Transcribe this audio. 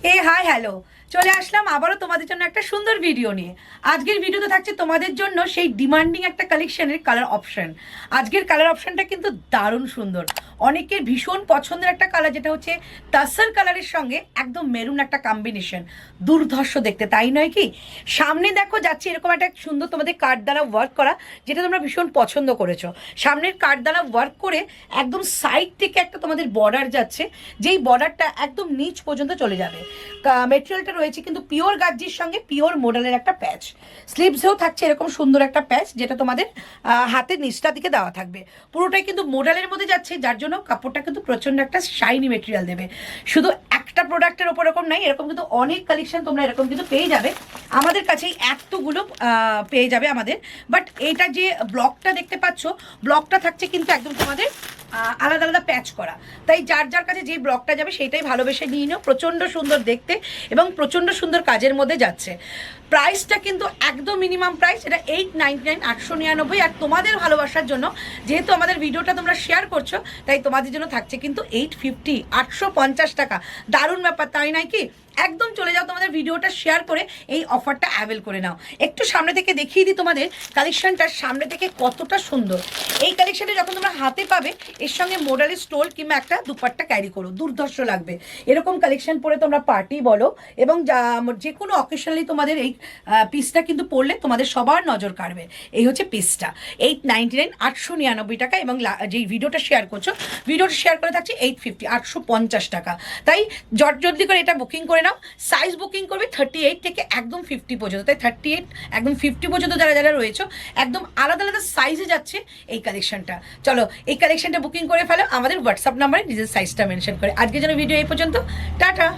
Hi hello, চলে আসলাম আবারও তোমাদের জন্য একটা সুন্দর ভিডিও নিয়ে। আজকের ভিডিওতে থাকছে তোমাদের জন্য সেই ডিমান্ডিং একটা কালেকশনের কালার অপশন। আজকের কালার অপশনটা কিন্তু দারুণ সুন্দর, অনেকের ভীষণ পছন্দের একটা কালার, যেটা হচ্ছে তাসার কালারের সঙ্গে একদম মেরুন একটা কম্বিনেশন। দুর্ধর্ষ দেখতে, তাই নয় কি? সামনে দেখো যাচ্ছে এরকম একটা সুন্দর তোমাদের কার্ড দ্বারা ওয়ার্ক করা, যেটা তোমরা ভীষণ পছন্দ করেছো। সামনের কার্ড দ্বারা ওয়ার্ক করে একদম সাইড থেকে একটা তোমাদের বর্ডার যাচ্ছে, যেই বর্ডারটা একদম নিচ পর্যন্ত চলে যাবে। মেটেরিয়ালটা রয়েছে কিন্তু পিওর গার্জির সঙ্গে পিওর মোডালের একটা প্যাচ। স্লিভসেও থাকছে এরকম সুন্দর একটা প্যাচ, যেটা তোমাদের হাতের নিচটা দিকে দেওয়া থাকবে। পুরোটাই কিন্তু মোডালের মধ্যে যাচ্ছে, যার জন্য কাপড়টা কিন্তু প্রচণ্ড একটা শাইনি মেটেরিয়াল দেবে। শুধু একটা প্রোডাক্টের ওপর এরকম নাই, এরকম কিন্তু অনেক কালেকশন তোমরা এরকম কিন্তু পেয়ে যাবে আমাদের কাছেই, এতগুলো পেয়ে যাবে আমাদের। বাট এইটা যে ব্লকটা দেখতে পাচ্ছ, ব্লকটা থাকছে কিন্তু একদম তোমাদের আলাদা আলাদা প্যাচ করা। তাই যার যার কাছে যে ব্লকটা যাবে সেটাই ভালোবেসে নিয়ে নিও। প্রচণ্ড সুন্দর দেখতে এবং প্রচণ্ড সুন্দর কাজের মধ্যে যাচ্ছে। প্রাইসটা কিন্তু একদম মিনিমাম প্রাইস, এটা 899, 899। আর তোমাদের ভালোবাসার জন্য, যেহেতু আমাদের ভিডিওটা তোমরা শেয়ার করছো, তাই তোমাদের জন্য থাকছে কিন্তু 850, 850 টাকা। দারুণ ব্যাপার, তাই নয় কি? একদম চলে যাও তোমাদের ভিডিওটা শেয়ার করে এই অফারটা অ্যাভেল করে নাও। একটু সামনে থেকে দেখিয়ে দিই তোমাদের কালেকশনটা সামনে থেকে কতটা সুন্দর। এই কালেকশনটা যখন তোমরা হাতে পাবে, এর সঙ্গে মোডালের স্টোল কিংবা একটা দুপাট্টা ক্যারি করো, দুর্ধর্ষ লাগবে। এরকম কালেকশন পরে তোমরা পার্টি বলো এবং যে কোনো অকেশনালি তোমাদের এই পিসটা কিন্তু পরলে তোমাদের সবার নজর কাড়বে। এই হচ্ছে পিসটা 899, 899 টাকা। এবং যেই ভিডিওটা শেয়ার করছো, ভিডিওটা শেয়ার করে থাকছে 850, 850 টাকা। তাই জলদি করে এটা বুকিং করে নাও। সাইজ বুকিং করবে 38 থেকে একদম 50 পর্যন্ত। তাই 38 একদম 50 পর্যন্ত যারা যারা রয়েছে, একদম আলাদা আলাদা সাইজে যাচ্ছে এই কালেকশনটা। চলো এই কালেকশনটা বুকিং করে ফেলো আমাদের হোয়াটসঅ্যাপ নাম্বারে নিজের সাইজটা মেনশন করে। আজকের জন্য ভিডিও এই পর্যন্ত, টাটা।